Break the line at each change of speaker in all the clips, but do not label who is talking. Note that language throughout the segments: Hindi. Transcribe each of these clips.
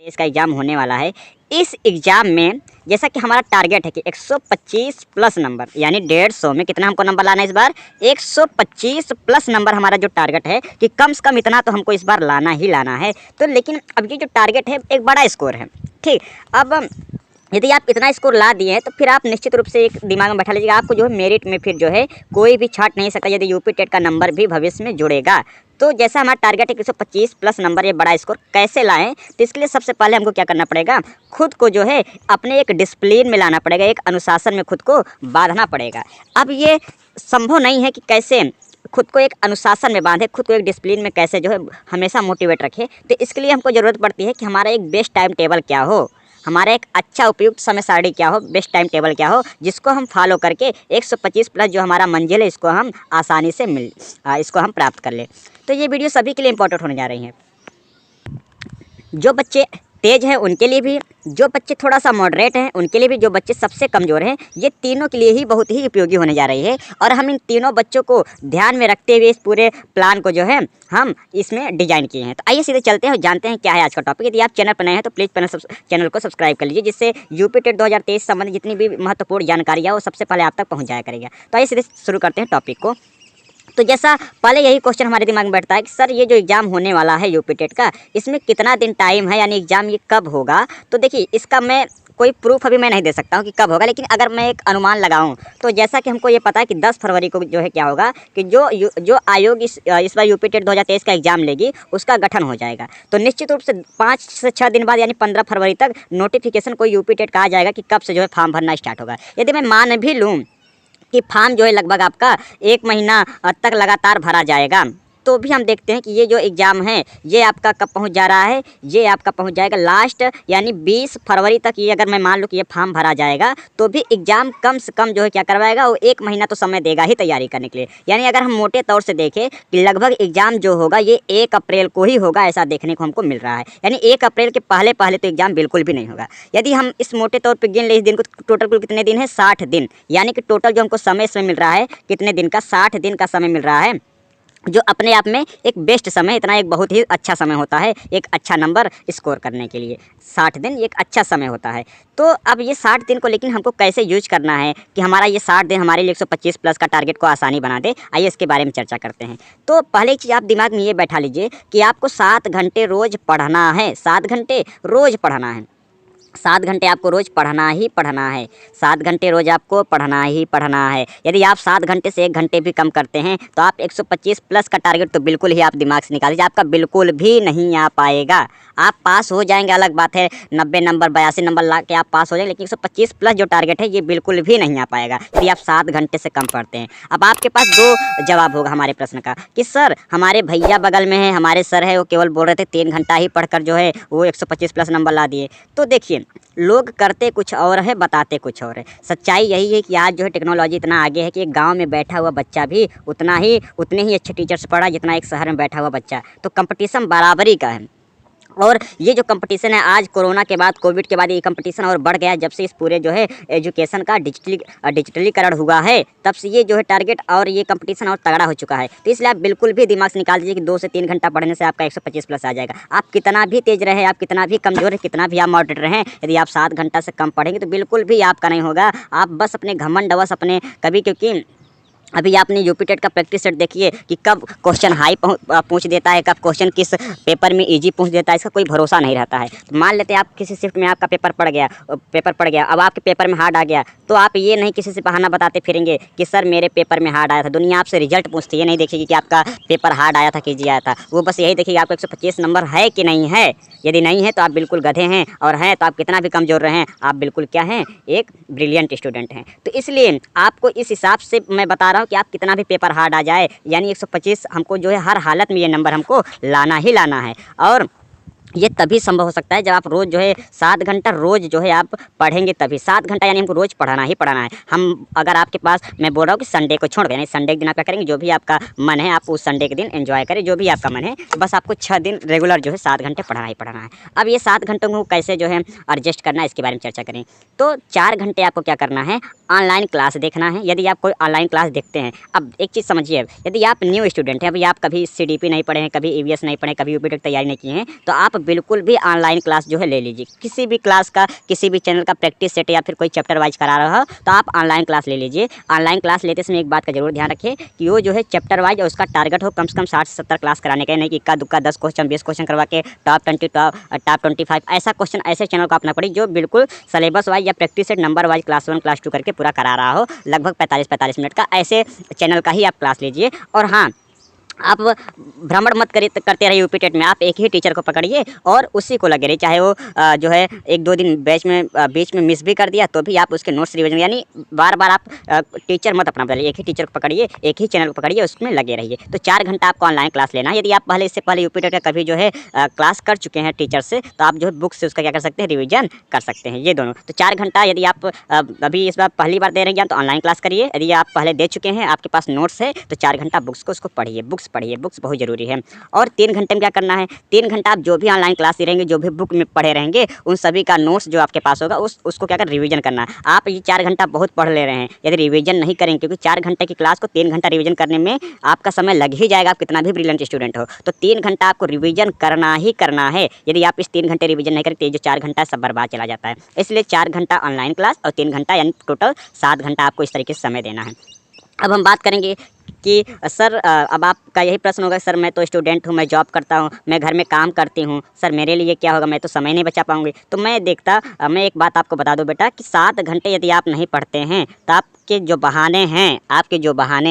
इसका एग्ज़ाम होने वाला है। इस एग्ज़ाम में जैसा कि हमारा टारगेट है कि 125 प्लस नंबर यानी 150 में कितना हमको नंबर लाना है इस बार 125 प्लस नंबर हमारा जो टारगेट है कि कम से कम इतना तो हमको इस बार लाना ही लाना है। तो लेकिन अब ये जो टारगेट है एक बड़ा स्कोर है, ठीक। अब यदि आप इतना स्कोर ला दिए हैं तो फिर आप निश्चित रूप से एक दिमाग में बैठा लीजिएगा, आपको जो है मेरिट में फिर जो है कोई भी छाट नहीं सकता यदि यूपी टेट का नंबर भी भविष्य में जुड़ेगा। तो जैसा हमारा टारगेट है 125 प्लस नंबर, ये बड़ा स्कोर कैसे लाएं, तो इसके लिए सबसे पहले हमको क्या करना पड़ेगा, खुद को जो है अपने एक डिसिप्लिन में लाना पड़ेगा, एक अनुशासन में खुद को बांधना पड़ेगा। अब ये संभव नहीं है कि कैसे खुद को एक अनुशासन में बांधे, खुद को एक डिसिप्लिन में कैसे जो है हमेशा मोटिवेट रखे। तो इसके लिए हमको ज़रूरत पड़ती है कि हमारा एक बेस्ट टाइम टेबल क्या हो, हमारा एक अच्छा उपयुक्त समय सारणी क्या हो, बेस्ट टाइम टेबल क्या हो, जिसको हम फॉलो करके 125 प्लस जो हमारा मंजिल है इसको हम आसानी से इसको हम प्राप्त कर लें। तो ये वीडियो सभी के लिए इम्पोर्टेंट होने जा रही है, जो बच्चे तेज़ हैं उनके लिए भी, जो बच्चे थोड़ा सा मॉडरेट हैं उनके लिए भी, जो बच्चे सबसे कमज़ोर हैं, ये तीनों के लिए ही बहुत ही उपयोगी होने जा रही है। और हम इन तीनों बच्चों को ध्यान में रखते हुए इस पूरे प्लान को जो है हम इसमें डिजाइन किए हैं। तो आइए सीधे चलते हैं और जानते हैं क्या है आज का टॉपिक। यदि आप चैनल पर नए हैं तो प्लीज़ चैनल को सब्सक्राइब कर लीजिए, जिससे यूपी टेट 2023 संबंधित जितनी भी महत्वपूर्ण जानकारी है वो सबसे पहले आप तक पहुँच जाया करेगा। तो आइए सीधे शुरू करते हैं टॉपिक को। तो जैसा पहले यही क्वेश्चन हमारे दिमाग में बैठता है कि सर ये जो एग्ज़ाम होने वाला है यूपी टेट का, इसमें कितना दिन टाइम है, यानी एग्ज़ाम ये कब होगा। तो देखिए इसका मैं कोई प्रूफ अभी मैं नहीं दे सकता हूँ कि कब होगा, लेकिन अगर मैं एक अनुमान लगाऊं तो जैसा कि हमको ये पता है कि 10 फरवरी को जो है क्या होगा कि जो आयोग इस बार यूपी टेट 2023 का एग्ज़ाम लेगी उसका गठन हो जाएगा। तो निश्चित रूप से 5 से 6 दिन बाद यानी 15 फरवरी तक नोटिफिकेशन कोई यूपी टेट का आ जाएगा कि कब से जो है फॉर्म भरना स्टार्ट होगा। यदि मैं मान भी लूँ कि फॉर्म जो है लगभग आपका 1 महीना तक लगातार भरा जाएगा, तो भी हम देखते हैं कि ये जो एग्ज़ाम है ये आपका कब पहुंच जा रहा है, ये आपका पहुंच जाएगा लास्ट यानी 20 फरवरी तक। ये अगर मैं मान लूँ कि ये फॉर्म भरा जाएगा तो भी एग्ज़ाम कम से कम जो है क्या करवाएगा, वो 1 महीना तो समय देगा ही तैयारी करने के लिए। यानी अगर हम मोटे तौर से देखें कि लगभग एग्ज़ाम जो होगा ये 1 अप्रैल को ही होगा, ऐसा देखने को हमको मिल रहा है। यानी 1 अप्रैल के पहले तो एग्ज़ाम बिल्कुल भी नहीं होगा। यदि हम इस मोटे तौर पर गिन ले इस दिन को, टोटल कुल कितने दिन है, 60 दिन, यानी कि टोटल जो हमको समय इसमें मिल रहा है कितने दिन का, 60 दिन का समय मिल रहा है, जो अपने आप में एक बेस्ट समय, इतना एक बहुत ही अच्छा समय होता है एक अच्छा नंबर स्कोर करने के लिए। 60 दिन एक अच्छा समय होता है। तो अब ये 60 दिन को लेकिन हमको कैसे यूज करना है कि हमारा ये 60 दिन हमारे लिए 125 प्लस का टारगेट को आसानी बना दे, आइए इसके बारे में चर्चा करते हैं। तो पहले एक चीज़ आप दिमाग में ये बैठा लीजिए कि आपको 7 घंटे रोज़ पढ़ना है, 7 घंटे रोज़ पढ़ना है, 7 घंटे आपको रोज़ पढ़ना ही पढ़ना है, 7 घंटे रोज़ आपको पढ़ना ही पढ़ना है। यदि आप 7 घंटे से 1 घंटे भी कम करते हैं तो आप 125 प्लस का टारगेट तो बिल्कुल ही आप दिमाग से निकाल दीजिए, आपका बिल्कुल भी नहीं आ पाएगा। आप पास हो जाएंगे अलग बात है, 90 नंबर 82 नंबर ला के आप पास हो जाएंगे, लेकिन 125 प्लस जो टारगेट है ये बिल्कुल भी नहीं आ पाएगा यदि आप 7 घंटे से कम पढ़ते हैं। अब आपके पास 2 जवाब होगा हमारे प्रश्न का कि सर हमारे भैया बगल में है, हमारे सर है, वो केवल बोल रहे थे 3 घंटा ही पढ़कर जो है वो 125 प्लस नंबर ला दिए। तो देखिए लोग करते कुछ और है, बताते कुछ और है। सच्चाई यही है कि आज जो है टेक्नोलॉजी इतना आगे है कि एक गांव में बैठा हुआ बच्चा भी उतने ही अच्छे टीचर से पढ़ा जितना एक शहर में बैठा हुआ बच्चा। तो कंपटीशन बराबरी का है। और ये जो कंपटीशन है आज कोरोना के बाद, कोविड के बाद ये कंपटीशन और बढ़ गया, जब से इस पूरे जो है एजुकेशन का डिजिटलीकरण हुआ है तब से ये जो है टारगेट और ये कंपटीशन और तगड़ा हो चुका है। तो इसलिए आप बिल्कुल भी दिमाग से निकाल दीजिए कि 2 से 3 घंटा पढ़ने से आपका 125 प्लस आ जाएगा। आप कितना भी तेज रहे, आप कितना भी कमज़ोर है, कितना भी आप मॉडरेट रहें, यदि आप 7 घंटा से कम पढ़ेंगे तो बिल्कुल भी आपका नहीं होगा। आप बस अपने घमंड बस अपने कभी, क्योंकि अभी आपने यूपी टेट का प्रैक्टिस सेट देखिए कि कब क्वेश्चन हाई पूछ देता है, कब क्वेश्चन किस पेपर में इजी पूछ देता है, इसका कोई भरोसा नहीं रहता है। तो मान लेते हैं आप किसी शिफ्ट में आपका पेपर पड़ गया, अब आपके पेपर में हार्ड आ गया, तो आप ये नहीं किसी से बहाना बताते फिरेंगे कि सर मेरे पेपर में हार्ड आया था। दुनिया आपसे रिजल्ट पूछती है, ये नहीं देखेगी कि आपका पेपर हार्ड आया था कि इजी आया था, वो बस यही देखेगी आपको 125 नंबर है कि नहीं है। यदि नहीं है तो आप बिल्कुल गधे हैं, और हैं तो आप कितना भी कमज़ोर रहें आप बिल्कुल क्या हैं, एक ब्रिलियंट स्टूडेंट हैं। तो इसलिए आपको इस हिसाब से मैं बता रहा हूँ कि आप कितना भी पेपर हार्ड आ जाए, यानी 125 हमको जो है हर हालत में ये नंबर हमको लाना ही लाना है। और ये तभी संभव हो सकता है जब आप रोज़ जो है 7 घंटा रोज़ जो है आप पढ़ेंगे, तभी 7 घंटा यानी हमको रोज़ पढ़ना ही पढ़ना है। हम अगर आपके पास, मैं बोल रहा हूँ कि संडे को छोड़ दें, यानी संडे के दिन आप क्या करेंगे, जो भी आपका मन है आप उस संडे के दिन एंजॉय करें, जो भी आपका मन है, बस आपको 6 दिन रेगुलर जो है 7 घंटे पढ़ना ही पढ़ना है। अब ये 7 घंटों को कैसे जो है एडजस्ट करना है इसके बारे में चर्चा करें। तो 4 घंटे आपको क्या करना है, ऑनलाइन क्लास देखना है। यदि आप कोई ऑनलाइन क्लास देखते हैं, अब एक चीज़ समझिए, यदि आप न्यू स्टूडेंट हैं, अभी आप कभी CDP नहीं पढ़े हैं, कभी EVS नहीं पढ़े, कभी यूपी टेट तैयारी नहीं की हैं, तो आप बिल्कुल भी ऑनलाइन क्लास जो है ले लीजिए। किसी भी क्लास का, किसी भी चैनल का प्रैक्टिस सेट या फिर कोई चैप्टर वाइज करा रहा हो तो आप ऑनलाइन क्लास ले लीजिए। ऑनलाइन क्लास लेते समय एक बात का जरूर ध्यान रखिए कि वो जो है चैप्टर वाइज और उसका टारगेट हो कम से कम 60 से 70 क्लास कराने का, नहीं कि इक्का दुक्का 10 क्वेश्चन 20 क्वेश्चन करवा के टॉप 20 टॉप 25 ऐसा क्वेश्चन ऐसे चैनल को अपना पड़ी जो बिल्कुल सिलेबस वाइज या practice set number wise class 1 class 2 करके पूरा करा रहा हो, लगभग 45 मिनट का। ऐसे चैनल का ही आप क्लास लीजिए। और हाँ, आप भ्रमण मत करिए करते रहिए यूपी टेट में। आप एक ही टीचर को पकड़िए और उसी को लगे रहिए, चाहे वो जो है 1-2 दिन बीच में मिस भी कर दिया तो भी आप उसके नोट्स रिवीजन, यानी बार बार आप टीचर मत अपना बदलिए, एक ही टीचर को पकड़िए, एक ही चैनल को पकड़िए, उसमें लगे रहिए। तो 4 घंटा आपको ऑनलाइन क्लास लेना है। यदि आप इससे पहले यूपी टेट का कभी जो है क्लास कर चुके हैं टीचर से, तो आप जो है बुक से उसका क्या कर सकते हैं, रिविजन कर सकते हैं। ये दोनों तो 4 घंटा यदि आप अभी इस बार पहली बार दे रहे हैं तो ऑनलाइन क्लास करिए। यदि आप पहले दे चुके हैं, आपके पास नोट्स है, तो 4 घंटा बुक्स को उसको पढ़िए, बुक्स पढ़िए, बुक्स बहुत जरूरी है। और 3 घंटे में क्या करना है, 3 घंटा आप जो भी ऑनलाइन क्लास दे रहेंगे, जो भी बुक में पढ़े रहेंगे, उन सभी का नोट्स जो आपके पास होगा उसको क्या कर रिवीजन करना है। आप ये 4 घंटा बहुत पढ़ ले रहे हैं, यदि रिवीजन नहीं करेंगे, क्योंकि 4 घंटे की क्लास को 3 घंटा रिवीजन करने में आपका समय लग ही जाएगा, आप कितना भी ब्रिलियंट स्टूडेंट हो, तो 3 घंटा आपको रिवीजन करना ही करना है। यदि आप इस 3 घंटे रिवीजन नहीं करते, जो 4 घंटा सब बर्बाद चला जाता है। इसलिए 4 घंटा ऑनलाइन क्लास और 3 घंटा, यानी टोटल 7 घंटा आपको इस तरीके से समय देना है। अब हम बात करेंगे कि सर अब आपका यही प्रश्न होगा, सर मैं तो स्टूडेंट हूँ, मैं जॉब करता हूँ, मैं घर में काम करती हूँ, सर मेरे लिए क्या होगा, मैं तो समय नहीं बचा पाऊँगी। तो मैं मैं एक बात आपको बता दूँ बेटा कि 7 घंटे यदि आप नहीं पढ़ते हैं तो आपके जो बहाने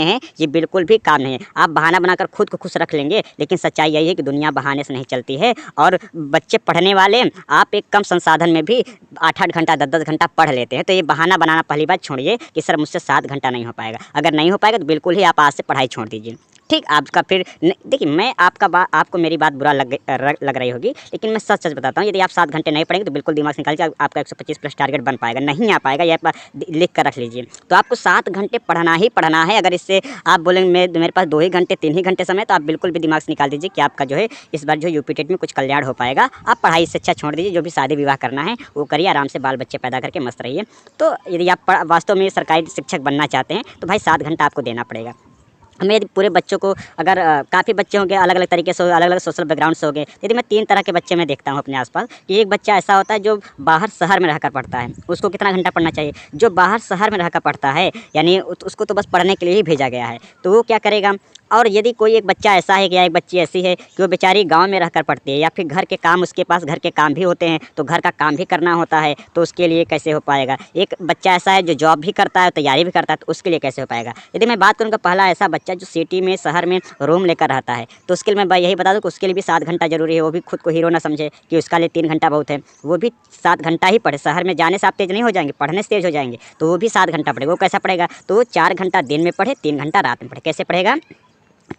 हैं ये बिल्कुल भी काम नहीं है। आप बहाना बनाकर खुद को खुश रख लेंगे, लेकिन सच्चाई यही है कि दुनिया बहाने से नहीं चलती है। और बच्चे पढ़ने वाले, आप एक कम संसाधन में भी 8-8 घंटा 10-10 घंटा पढ़ लेते हैं। तो ये बहाना बनाना पहली बात छोड़िए कि सर मुझसे 7 घंटा नहीं हो पाएगा। अगर नहीं हो पाएगा तो बिल्कुल ही आप आज से पढ़ाई छोड़ दीजिए, ठीक। आपका फिर देखिए, मैं आपको मेरी बात बुरा लग रही होगी, लेकिन मैं सच बताता हूँ, यदि आप 7 घंटे नहीं पढ़ेंगे तो बिल्कुल दिमाग से निकाल के आपका 125 प्लस टारगेट बन पाएगा, नहीं आ पाएगा। ये आप लिख कर रख लीजिए। तो आपको 7 घंटे पढ़ना ही पढ़ना है। अगर इससे आप बोलेंगे मेरे पास 2 ही घंटे 3 ही घंटे समय, तो आप बिल्कुल भी दिमाग से निकाल दीजिए कि आपका जो है इस बार जो यूपी टेट में कुछ कल्याण हो पाएगा। आप पढ़ाई से अच्छा छोड़ दीजिए, जो भी शादी विवाह करना है वो करिए, आराम से बाल बच्चे पैदा करके मस्त रहिए। तो यदि आप वास्तव में सरकारी शिक्षक बनना चाहते हैं तो भाई 7 घंटा आपको देना पड़ेगा। हमें यदि पूरे बच्चों को, अगर काफ़ी बच्चे होंगे अलग अलग तरीके से, अलग अलग सोशल बैकग्राउंड से होंगे, यदि मैं 3 तरह के बच्चे मैं देखता हूँ अपने आसपास कि एक बच्चा ऐसा होता है जो बाहर शहर में रहकर पढ़ता है, उसको कितना घंटा पढ़ना चाहिए। जो बाहर शहर में रहकर पढ़ता है, यानी उसको तो बस पढ़ने के लिए ही भेजा गया है, तो वो क्या करेगा। और यदि कोई एक बच्चा ऐसा है या एक बच्ची ऐसी है कि वो बेचारी गांव में रहकर पढ़ती है, या फिर घर के काम, उसके पास घर के काम भी होते हैं, तो घर का काम भी करना होता है, तो उसके लिए कैसे हो पाएगा। एक बच्चा ऐसा है जो जॉब भी करता है, तैयारी भी करता है, तो उसके लिए कैसे हो पाएगा। यदि मैं बात करूँगा पहला ऐसा बच्चा जो सिटी में, शहर में रूम लेकर रहता है, तो उसके लिए मैं यही बता दूँ कि उसके लिए भी 7 घंटा जरूरी है। वो भी खुद को हीरो ना समझे कि उसका लिए 3 घंटा बहुत है, वो भी 7 घंटा ही पढ़े। शहर में जाने से आप तेज नहीं हो जाएंगे, पढ़ने से तेज हो जाएंगे, तो वो भी 7 घंटा पढ़ेगा। वो कैसा पढ़ेगा, तो वो 4 घंटा दिन में पढ़े, 3 घंटा रात में पढ़े। कैसे पढ़ेगा,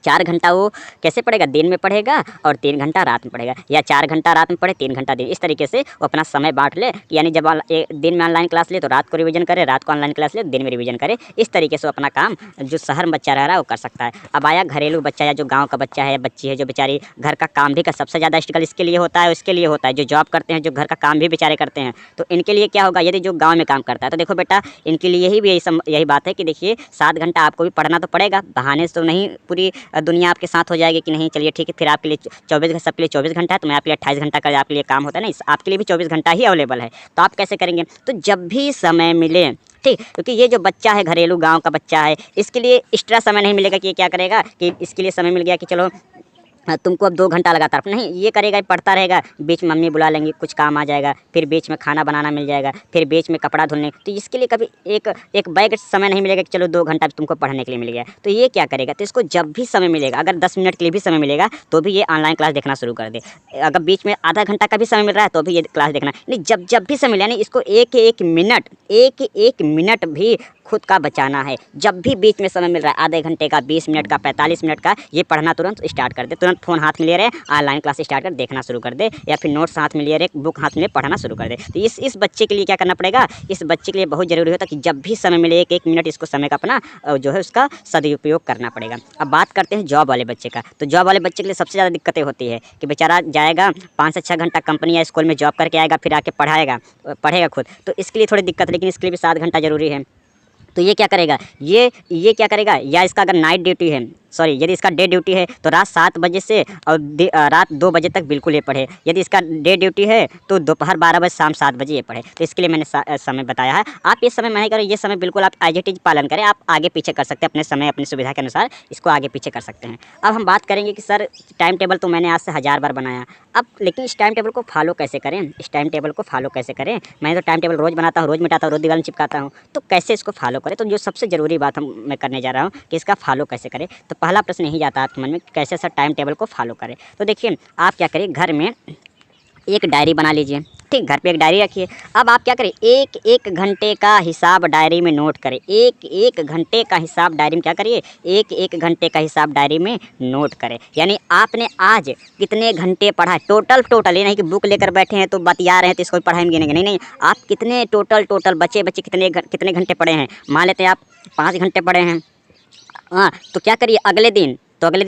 4 घंटा वो कैसे पढ़ेगा, दिन में पढ़ेगा और 3 घंटा रात में पढ़ेगा, या 4 घंटा रात में पढ़े 3 घंटा दिन। इस तरीके से वो अपना समय बांट ले कि यानी जब दिन में ऑनलाइन क्लास ले तो रात को रिवीजन करे, रात को ऑनलाइन क्लास ले तो दिन में रिवीजन करे। इस तरीके से वो अपना काम जो शहर में बच्चा रह रहा है वो कर सकता है। अब आया घरेलू बच्चा या जो गाँव का बच्चा है या बच्ची है, जो बेचारी घर का काम भी कर, सबसे ज़्यादा स्ट्रगल इसके लिए होता है, उसके लिए होता है जो जॉब करते हैं, जो घर का काम भी बेचारे करते हैं। तो इनके लिए क्या होगा, यदि जो गाँव में काम करता है, तो देखो बेटा इनके लिए यही बात है कि देखिए 7 घंटा आपको भी पढ़ना तो पड़ेगा, बहाने से तो नहीं पूरी दुनिया आपके साथ हो जाएगी कि नहीं चलिए ठीक है, फिर आपके लिए 24 सबके लिए 24 घंटा है, तो मैं आपके लिए 28 घंटा का आपके लिए काम होता है, नहीं आपके लिए भी 24 घंटा ही अवेलेबल है। तो आप कैसे करेंगे, तो जब भी समय मिले, ठीक, क्योंकि ये जो बच्चा है घरेलू गांव का बच्चा है, इसके लिए एक्स्ट्रा समय नहीं मिलेगा कि ये क्या करेगा कि इसके लिए समय मिल गया कि चलो तुमको अब 2 घंटा लगातार नहीं, ये करेगा, पढ़ता रहेगा, बीच में मम्मी बुला लेंगी, कुछ काम आ जाएगा, फिर बीच में खाना बनाना मिल जाएगा, फिर बीच में कपड़ा धुलने, तो इसके लिए कभी एक बैग समय नहीं मिलेगा कि चलो 2 घंटा तुमको पढ़ने के लिए मिल गया। तो ये क्या करेगा, तो इसको जब भी समय मिलेगा, अगर 10 मिनट के लिए भी समय मिलेगा तो भी ये ऑनलाइन क्लास देखना शुरू कर दे। अगर बीच में आधा घंटा का भी समय मिल रहा है तो भी ये क्लास देखना, नहीं जब भी समय मिले, यानी इसको एक मिनट भी खुद का बचाना है। जब भी बीच में समय मिल रहा है, आधे घंटे का, 20 मिनट का, 45 मिनट का, ये पढ़ना तुरंत स्टार्ट कर दे। तुरंत फ़ोन हाथ में ले रहे, ऑनलाइन क्लास स्टार्ट कर देखना शुरू कर दे, या फिर नोट्स हाथ में ले रहे, बुक हाथ में पढ़ना शुरू कर दे। तो इस बच्चे के लिए क्या करना पड़ेगा, इस बच्चे के लिए बहुत ज़रूरी होता है कि जब भी समय मिले एक मिनट इसको समय का अपना जो है उसका सदुपयोग करना पड़ेगा। अब बात करते हैं जॉब वाले बच्चे का। तो जॉब वाले बच्चे के लिए सबसे ज़्यादा दिक्कतें होती है कि बेचारा जाएगा 5 से 6 घंटा कंपनी या स्कूल में जॉब करके आएगा, फिर आके पढ़ेगा खुद, तो इसके लिए थोड़ी दिक्कत, लेकिन इसके लिए भी 7 घंटा जरूरी है। तो ये क्या करेगा, ये क्या करेगा, या इसका अगर नाइट ड्यूटी है, सॉरी यदि इसका डे ड्यूटी है तो रात 7 बजे से और रात 2 बजे तक बिल्कुल ये पढ़े। यदि इसका डे ड्यूटी है तो दोपहर 12 बजे शाम 7 बजे ये पढ़े। तो इसके लिए मैंने समय बताया है। आप ये समय नहीं करें, ये समय बिल्कुल आप एज इट इज पालन करें। आप आगे पीछे कर सकते हैं अपने समय अपनी सुविधा के अनुसार, इसको आगे पीछे कर सकते हैं। अब हम बात करेंगे कि सर टाइम टेबल तो मैंने आज से 1000 बार बनाया, अब लेकिन इस टाइम टेबल को फॉलो कैसे करें, इस टाइम टेबल को फॉलो कैसे करें। मैं तो टाइम टेबल रोज़ बनाता हूँ, रोज़ मिटाता हूँ, रोज़ दीवार में चिपकाता हूँ, तो कैसे इसको फॉलो करें। तो जो सबसे ज़रूरी बात मैं करने जा रहा हूँ कि इसका फॉलो कैसे करें। तो पहला प्रश्न यही आता है आपके मन में, कैसे सर टाइम टेबल को फॉलो करें। तो देखिए आप क्या करिए, घर में एक डायरी बना लीजिए, ठीक, घर पे एक डायरी रखिए। अब आप क्या करें, एक एक घंटे का हिसाब डायरी में नोट करें। एक एक घंटे का हिसाब डायरी में क्या करिए, एक एक घंटे का हिसाब डायरी में नोट करें। यानी आपने आज कितने घंटे पढ़ा, टोटल ये नहीं कि बुक लेकर बैठे हैं तो बतिया रहे हैं तो इसको पढ़ाई में गिनेंगे, नहीं, आप कितने टोटल बच्चे कितने घंटे पढ़े हैं। मान लेते हैं आप 5 घंटे पढ़े हैं, हाँ, तो क्या करिए अगले दिन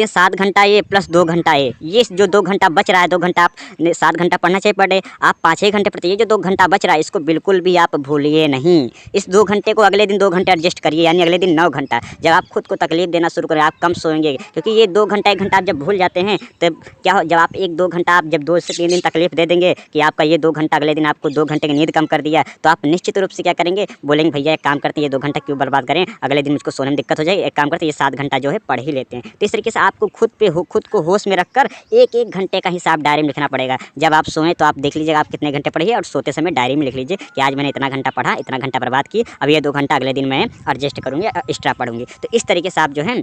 7 घंटा ये प्लस 2 घंटा ये जो 2 घंटा बच रहा है, 2 घंटा आप 7 घंटा पढ़ना चाहिए पर डे, आप 5-6 घंटे पढ़ते, ये जो 2 घंटा बच रहा है इसको बिल्कुल भी आप भूलिए नहीं। इस 2 घंटे को अगले दिन 2 घंटे एडजस्ट करिए, यानी अगले दिन 9 घंटा। जब आप खुद को तकलीफ देना शुरू करें, आप कम सोएंगे, क्योंकि ये 2 घंटा 1 घंटा आप जब भूल जाते हैं तब क्या हो, जब आप 1-2 घंटा आप जब 2 से 3 दिन तकलीफ दे देंगे कि आपका ये 2 घंटा अगले दिन आपको 2 घंटे की नींद कम कर दिया, तो आप निश्चित रूप से क्या करेंगे, बोलेंगे भैया एक काम करते हैं, ये 2 घंटा क्यों बर्बाद करें, अगले दिन मुझको सोने में दिक्कत हो जाएगी, एक काम करते हैं ये 7 घंटा जो है पढ़ ही लेते हैं। तो इस तरीके से आपको खुद को होश में रखकर एक एक घंटे का हिसाब डायरी में लिखना पड़ेगा। जब आप सोएं तो आप देख लीजिएगा आप कितने घंटे पढ़िए, और सोते समय डायरी में लिख लीजिए कि आज मैंने इतना घंटा पढ़ा, इतना घंटा बर्बाद की, अब ये 2 घंटा अगले दिन मैं एडजस्ट करूँगी, एक्स्ट्रा पढ़ूंगी। तो इस तरीके से आप जो है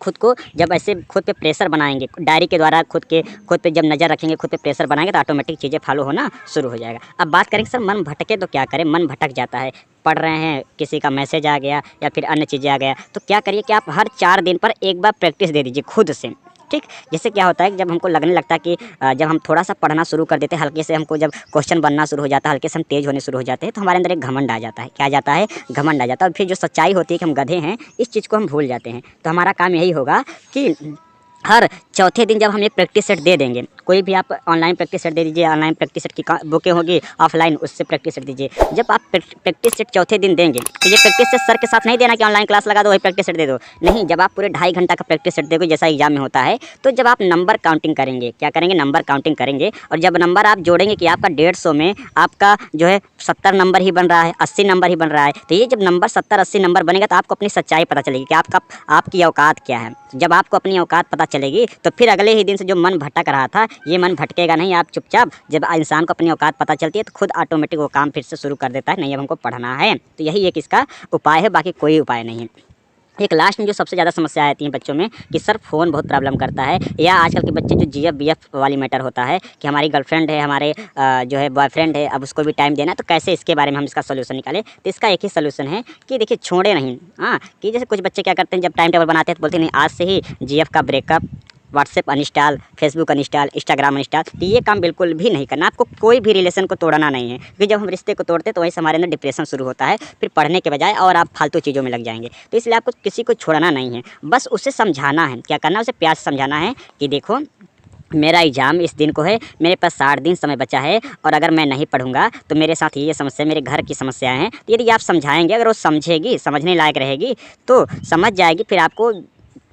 खुद को जब ऐसे खुद पे प्रेशर बनाएंगे, डायरी के द्वारा खुद पे जब नज़र रखेंगे, खुद पे प्रेशर बनाएंगे, तो ऑटोमेटिक चीज़ें फॉलो होना शुरू हो जाएगा। अब बात करेंगे सर मन भटके तो क्या करें। मन भटक जाता है, पढ़ रहे हैं, किसी का मैसेज आ गया या फिर अन्य चीज़ें आ गया, तो क्या करिए कि आप हर 4 दिन पर एक बार प्रैक्टिस दे दीजिए खुद से, ठीक। जैसे क्या होता है कि जब हमको लगने लगता है कि जब हम थोड़ा सा पढ़ना शुरू कर देते हैं, हल्के से हमको जब क्वेश्चन बनना शुरू हो जाता है, हल्के से हम तेज़ होने शुरू हो जाते हैं, तो हमारे अंदर एक घमंड आ जाता है। क्या आ जाता है, घमंड आ जाता है। और फिर जो सच्चाई होती है कि हम गधे हैं, इस चीज़ को हम भूल जाते हैं। तो हमारा काम यही होगा कि हर चौथे दिन जब हम एक प्रैक्टिस सेट दे देंगे, कोई भी आप ऑनलाइन प्रैक्टिस सेट दे दीजिए, ऑनलाइन प्रैक्टिस सेट की बुकें होगी, ऑफलाइन उससे प्रैक्टिस सेट दीजिए। जब आप प्रैक्टिस सेट चौथे दिन देंगे तो ये प्रैक्टिस सेट सर के साथ नहीं देना कि ऑनलाइन क्लास लगा दो वही प्रैक्टिस सेट दे दो, नहीं। जब आप पूरे 2.5 घंटा का प्रैक्टिस सेट दोगे जैसा एग्जाम में होता है, तो जब आप नंबर काउंटिंग करेंगे, क्या करेंगे, नंबर काउंटिंग करेंगे, और जब नंबर आप जोड़ेंगे कि आपका 150 में आपका जो है 70 नंबर ही बन रहा है, 80 नंबर ही बन रहा है, तो ये जब नंबर 70-80 नंबर बनेगा तो आपको अपनी सच्चाई पता चलेगी कि आपकी औकात क्या है। जब आपको अपनी औकात पता चलेगी तो फिर अगले ही दिन से जो मन भटक रहा था, ये मन भटकेगा नहीं। आप चुपचाप, जब इंसान को अपनी औकात पता चलती है तो खुद ऑटोमेटिक वो काम फिर से शुरू कर देता है, नहीं अब हमको पढ़ना है। तो यही एक इसका उपाय है, बाकी कोई उपाय नहीं है। एक लास्ट में जो सबसे ज़्यादा समस्या आती है बच्चों में कि सर फ़ोन बहुत प्रॉब्लम करता है, या आजकल के बच्चे जो जीएफ बीएफ वाली मैटर होता है कि हमारी गर्लफ्रेंड है, हमारे जो है बॉयफ्रेंड है, अब उसको भी टाइम देना है, तो कैसे इसके बारे में हम इसका सोल्यूशन निकालें। तो इसका एक ही सोल्यूशन है कि देखिए छोड़े नहीं, हाँ, कि जैसे कुछ बच्चे क्या करते हैं जब टाइम टेबल बनाते हैं तो बोलते हैं नहीं आज से ही जीएफ का breakup, WhatsApp uninstall, Facebook uninstall, Instagram uninstall. तो ये काम बिल्कुल भी नहीं करना, आपको कोई भी रिलेशन को तोड़ना नहीं है, क्योंकि जब हम रिश्ते को तोड़ते हैं तो वहीं से हमारे अंदर डिप्रेशन शुरू होता है, फिर पढ़ने के बजाय और आप फालतू चीज़ों में लग जाएंगे। तो इसलिए आपको किसी को छोड़ना नहीं है, बस उसे समझाना है। क्या करना है, उसे प्यार से समझाना है कि देखो मेरा एग्ज़ाम इस दिन को है, मेरे पास 60 दिन समय बचा है, और अगर मैं नहीं पढ़ूंगा तो मेरे साथ ये समस्या, मेरे घर की समस्याएं हैं। तो यदि आप समझाएंगे, अगर वो समझेगी, समझने लायक रहेगी तो समझ जाएगी,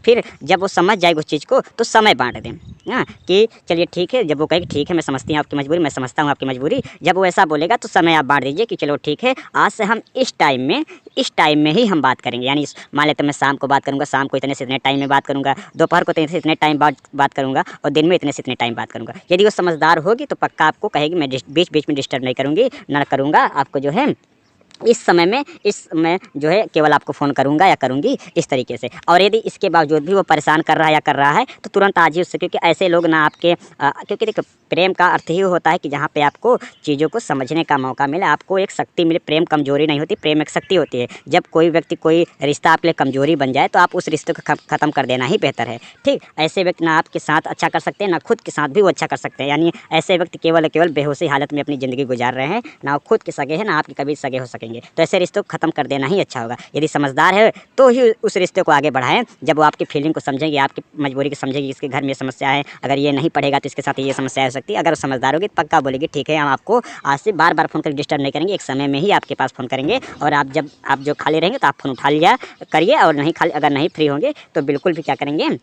फिर जब वो समझ जाएगी उस चीज़ को तो समय बांट दें, हाँ, कि चलिए ठीक है। जब वो कहेगी ठीक है मैं समझती हूँ आपकी मजबूरी, मैं समझता हूँ आपकी मजबूरी, जब वो ऐसा बोलेगा तो समय आप बांट दीजिए कि चलो ठीक है आज से हम इस टाइम में ही हम बात करेंगे। यानी मान लेते मैं शाम को बात करूँगा, शाम को इतने से इतने टाइम में बात करूँगा, दोपहर को इतने से इतने टाइम बात करूँगा, और दिन में इतने से इतने टाइम बात करूँगा। यदि वो समझदार होगी तो पक्का आपको कहेगी मैं बीच बीच में डिस्टर्ब नहीं करूँगी, ना करूँगा, आपको जो है इस समय जो है केवल आपको फ़ोन करूँगा या करूँगी, इस तरीके से। और यदि इसके बावजूद भी वो परेशान कर रहा है या कर रहा है तो तुरंत आज ही उससे, क्योंकि ऐसे लोग ना आपके क्योंकि देखो प्रेम का अर्थ ही होता है कि जहाँ पे आपको चीज़ों को समझने का मौका मिले, आपको एक शक्ति मिले। प्रेम कमजोरी नहीं होती, प्रेम एक शक्ति होती है। जब कोई व्यक्ति, कोई रिश्ता आपके लिए कमजोरी बन जाए तो आप उस रिश्ते को ख़त्म कर देना ही बेहतर है, ठीक। ऐसे व्यक्ति ना आपके साथ अच्छा कर सकते हैं, ना खुद के साथ भी वो अच्छा कर सकते हैं। यानी ऐसे व्यक्ति केवल बेहोशी हालत में अपनी ज़िंदगी गुजार रहे हैं, ना वो खुद के सगे हैं, ना आपके कभी सगे हो सकेंगे। करेंगे। तो ऐसे रिश्तों को ख़त्म कर देना ही अच्छा होगा। यदि समझदार है तो ही उस रिश्ते को आगे बढ़ाएं, जब वो आपकी फीलिंग को समझेंगे, आपकी मजबूरी को समझेगी, इसके घर में समस्या है, अगर ये नहीं पढ़ेगा तो इसके साथ ये समस्या हो सकती है। अगर वो समझदार होगी तो पक्का बोलेगी ठीक है, हम आपको आज से बार बार फ़ोन करके डिस्टर्ब नहीं करेंगे, एक समय में ही आपके पास फ़ोन करेंगे, और आप जो खाली रहेंगे तो आप फ़ोन उठा लिया करिए, और नहीं खाली अगर नहीं फ्री होंगे तो बिल्कुल भी क्या करेंगे,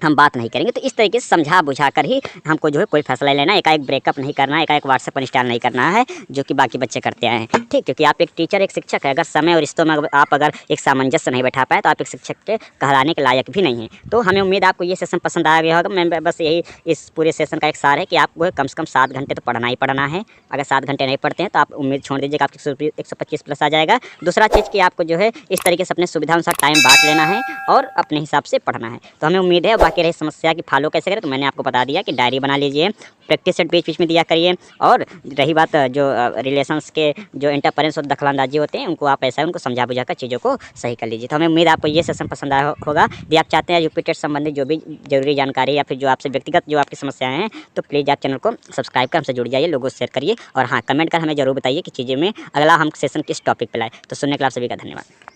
हम बात नहीं करेंगे। तो इस तरीके से समझा बुझा कर ही हमको जो है कोई फैसला लेना, एकाएक ब्रेकअप नहीं करना है, एकाएक व्हाट्सएप पर इंस्टॉल नहीं करना है, जो कि बाकी बच्चे करते हैं। ठीक, क्योंकि आप एक टीचर, एक शिक्षक है, अगर समय और रिश्तों में आप अगर एक सामंजस्य नहीं बैठा पाए तो आप एक शिक्षक के कहलाने के लायक भी नहीं है। तो हमें उम्मीद आपको ये सेशन पसंद आ गया होगा। मैं बस यही इस पूरे सेशन का एक सार है कि आपको कम से कम 7 घंटे तो पढ़ना ही पढ़ना है। अगर 7 घंटे नहीं पढ़ते हैं तो आप उम्मीद छोड़ दीजिएगा, आपकी 125 प्लस आ जाएगा। दूसरा चीज़ कि आपको जो है इस तरीके से अपने सुविधा अनुसार टाइम बांट लेना है और अपने हिसाब से पढ़ना है। तो हमें उम्मीद है। बाकी रही समस्या की फॉलो कैसे करें, तो मैंने आपको बता दिया कि डायरी बना लीजिए, प्रैक्टिस सेट बीच बीच में दिया करिए, और रही बात जो रिलेशंस के जो इंटरफेरेंस और दखलंदाजी होते हैं, उनको आप ऐसा है उनको समझा बुझा कर चीज़ों को सही कर लीजिए। तो हमें उम्मीद आपको ये सेशन पसंद आया होगा। यदि आप चाहते हैं यूपी टेट संबंधित जो भी जरूरी जानकारी या फिर जो आपसे व्यक्तिगत जो आपकी समस्याएं हैं, तो प्लीज़ आप चैनल को सब्सक्राइब कर हमसे जुड़ जाइए, लोगों से शेयर करिए, और हाँ, कमेंट कर हमें जरूर बताइए कि चीज़ें में अगला हम सेशन किस टॉपिक पर लाए। तो सुनने के लिए आप सभी का धन्यवाद।